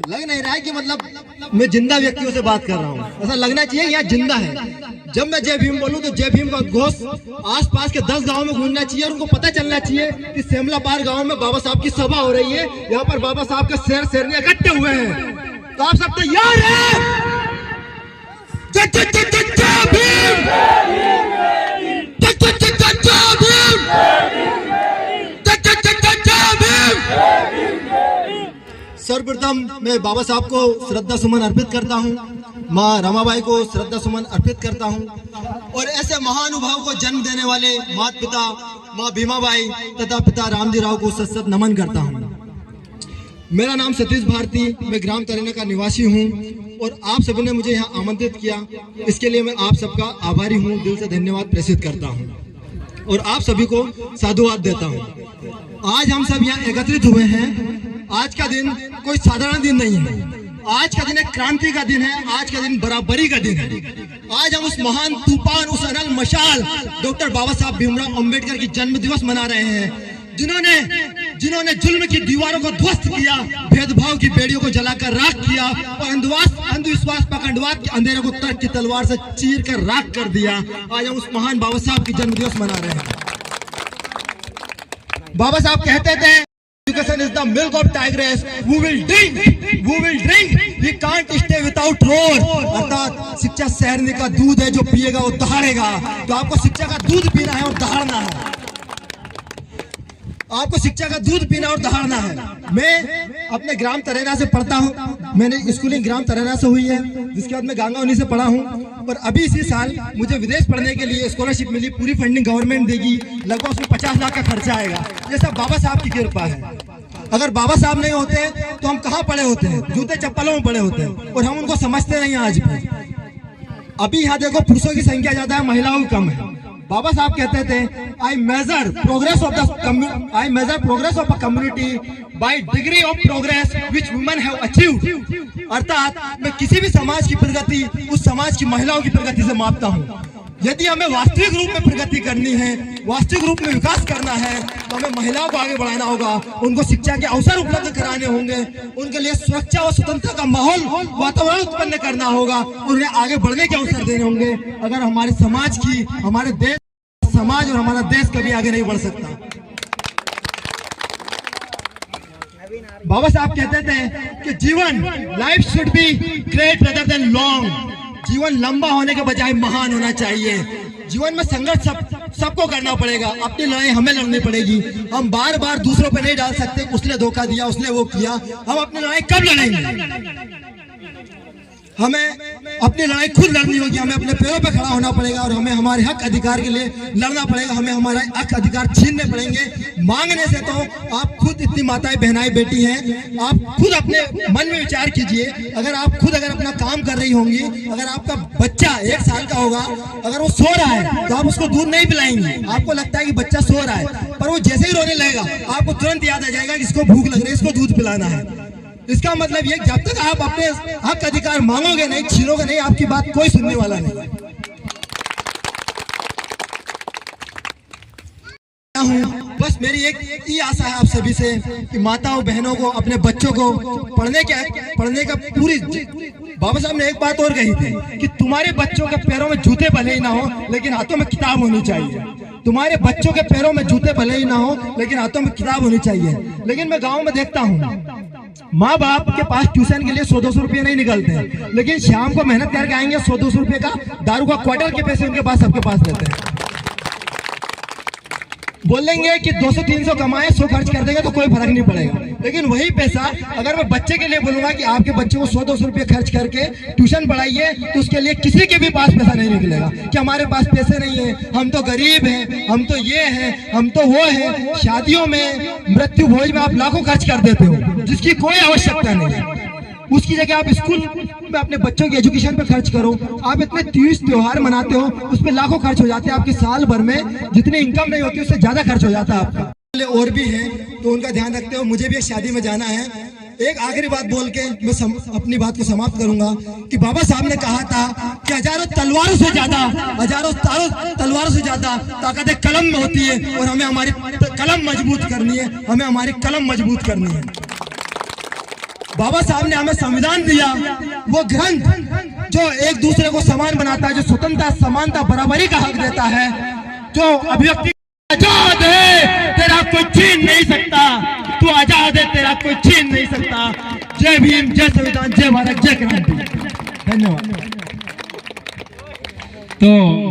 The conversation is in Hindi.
लग नहीं रहा है कि मतलब मैं जिंदा व्यक्तियों से बात कर रहा हूँ, ऐसा लगना चाहिए यहाँ जिंदा है। जब मैं जय भीम बोलूँ तो जय भीम का घोष आसपास के 10 गांव में गूंजना चाहिए और उनको पता चलना चाहिए कि सेमलापार गांव में बाबा साहब की सभा हो रही है, यहाँ पर बाबा साहब के शेर शेरनी इकट्ठे हुए हैं। तो आप सब तैयार हैं? जय जय जय जय जय भीम, जय जय जय जय जय भीम, जय जय जय जय जय भीम। सर्वप्रथम मैं बाबा साहब को श्रद्धा सुमन अर्पित करता हूँ, माँ रमाबाई को श्रद्धा सुमन अर्पित करता हूँ और ऐसे महानुभाव को जन्म देने वाले माता पिता माँ भीमाबाई तथा पिता रामजी राव को सत सत नमन करता हूँ। मेरा नाम सतीश भारती, मैं ग्राम तरेना का निवासी हूँ और आप सभी ने मुझे यहाँ आमंत्रित किया, इसके लिए मैं आप सबका आभारी हूँ, दिल से धन्यवाद प्रेषित करता हूँ और आप सभी को साधुवाद देता हूँ। आज हम सब यहाँ एकत्रित हुए हैं। आज का दिन कोई साधारण दिन नहीं है, आज का दिन एक क्रांति का दिन है, आज का दिन बराबरी का दिन है। आज हम उस महान तूफान, उस अनल मशाल डॉक्टर बाबा साहब भीमराव अंबेडकर की जन्म दिवस मना रहे हैं, जिन्होंने जुल्म की दीवारों को ध्वस्त किया, भेदभाव की बेड़ियों को जलाकर राख किया और अंधविश्वास पखंडवाद के अंधेरे को तर्क की तलवार से चीर कर राख कर दिया। आज हम उस महान बाबा साहब की जन्म दिवस मना रहे हैं। बाबा साहब कहते थे, education is the milk of tigress, who will drink, we can't stay without roar। अर्थात शिक्षा शहरने का दूध है, जो पिएगा वो दहाड़ेगा। तो आपको शिक्षा का दूध पीना है और दहाड़ना है, आपको शिक्षा का दूध पीना और दहाड़ना है। मैं अपने ग्राम तरेना से पढ़ता हूँ, मैंने स्कूलिंग ग्राम तरेना से हुई है, जिसके बाद मैं गांगा उन्हीं से पढ़ा हूँ और अभी इसी साल मुझे विदेश पढ़ने के लिए स्कॉलरशिप मिली, पूरी फंडिंग गवर्नमेंट देगी, लगभग उसमें 50 लाख का खर्चा आएगा। ये सब बाबा साहब की कृपा है। अगर बाबा साहब नहीं होते तो हम कहाँ पड़े होते हैं, जूते चप्पलों में पड़े होते हैं और हम उनको समझते नहीं आज भी। अभी यहाँ देखो, पुरुषों की संख्या ज्यादा है, महिलाओं की कम है। बाबा साहब कहते थे, I measure progress of a community by degree of progress which women have achieved. अर्थात मैं किसी भी समाज की प्रगति उस समाज की महिलाओं की प्रगति से मापता हूँ। यदि हमें वास्तविक रूप में प्रगति करनी है, वास्तविक रूप में विकास करना है, तो हमें महिलाओं को आगे बढ़ाना होगा, उनको शिक्षा के अवसर उपलब्ध कराने होंगे, उनके लिए सुरक्षा और स्वतंत्रता का माहौल, वातावरण उत्पन्न करना होगा, उन्हें आगे बढ़ने के अवसर देने होंगे। अगर हमारे समाज की, हमारे देश, समाज और हमारा देश कभी आगे नहीं बढ़ सकता। बाबा साहब कहते थे कि जीवन, life should be great rather than long. जीवन लंबा होने के बजाय महान होना चाहिए। जीवन में संघर्ष सबको करना पड़ेगा, अपनी लड़ाई हमें लड़नी पड़ेगी। हम बार बार दूसरों पे नहीं डाल सकते, उसने धोखा दिया, उसने वो किया। हम अपनी लड़ाई कब लड़ेंगे? हमें अपनी लड़ाई खुद लड़नी होगी, हमें अपने पैरों पे खड़ा होना पड़ेगा और हमें हमारे हक अधिकार के लिए लड़ना पड़ेगा। हमें हमारे हक अधिकार छीनने पड़ेंगे। मांगने से तो आप खुद, इतनी माताएं बहनाएं बेटी हैं, आप खुद अपने मन में विचार कीजिए। अगर आप खुद अगर अपना काम कर रही होंगी, अगर आपका बच्चा 1 साल का होगा, अगर वो सो रहा है तो आप उसको दूध नहीं पिलाएंगे। आपको लगता है कि बच्चा सो रहा है, पर वो जैसे ही रोने लगेगा आपको तुरंत याद आ जाएगा कि इसको भूख लग रही है, इसको दूध पिलाना है। इसका मतलब ये, जब तक आप अपने हक अधिकार मांगोगे नहीं, छीनोगे नहीं, आपकी बात कोई सुनने वाला नहीं। बस मेरी एक ही आशा है आप सभी से कि माताओं बहनों को, अपने बच्चों को पढ़ने का पूरी। बाबा साहब ने एक बात और कही थी कि तुम्हारे बच्चों के पैरों में जूते भले ही ना हो, लेकिन हाथों में किताब होनी चाहिए। तुम्हारे बच्चों के पैरों में जूते भले ही ना हो, लेकिन हाथों में किताब होनी चाहिए। लेकिन मैं गाँव में देखता हूँ, माँ बाप के पास ट्यूशन के लिए 100-200 रुपये नहीं निकलते हैं, लेकिन शाम को मेहनत करके आएंगे, 100-200 रुपये का दारू का क्वार्टर के पैसे उनके पास, सबके पास रहते हैं। बोलेंगे कि 200-300 कमाए, 100 खर्च कर देंगे तो कोई फर्क नहीं पड़ेगा। लेकिन वही पैसा अगर मैं बच्चे के लिए बोलूंगा कि आपके बच्चे को 100-200 रुपये खर्च करके ट्यूशन पढ़ाइए, तो उसके लिए किसी के भी पास पैसा नहीं निकलेगा कि हमारे पास पैसे नहीं है, हम तो गरीब हैं, हम तो ये हैं, हम तो वो है। शादियों में, मृत्यु भोज में आप लाखों खर्च कर देते हो, जिसकी कोई आवश्यकता नहीं है। उसकी जगह आप स्कूल में अपने बच्चों की एजुकेशन पे खर्च करो। आप इतने तीज त्योहार मनाते हो, उस पर लाखों खर्च हो जाते हैं। आपके साल भर में जितनी इनकम नहीं होती उससे ज्यादा खर्च हो जाता है आपका। और भी हैं तो उनका ध्यान रखते हो। मुझे भी एक शादी में जाना है। एक आखिरी बात बोल के मैं अपनी बात को समाप्त करूंगा कि बाबा साहब ने कहा था कि हजारों तलवारों से ज्यादा ताकत कलम में होती है और हमें हमारी कलम मजबूत करनी है, हमें हमारी कलम मजबूत करनी है। बाबा साहब ने हमें संविधान दिया, वो ग्रंथ जो एक दूसरे को समान बनाता है, जो स्वतंत्रता, समानता, बराबरी का हक देता है, जो अभिव्यक्ति आजाद है तेरा कोई छीन नहीं सकता, तू आजाद है तेरा कोई छीन नहीं सकता। जय भीम, जय संविधान, जय भारत, जय क्रांति। धन्यवाद। तो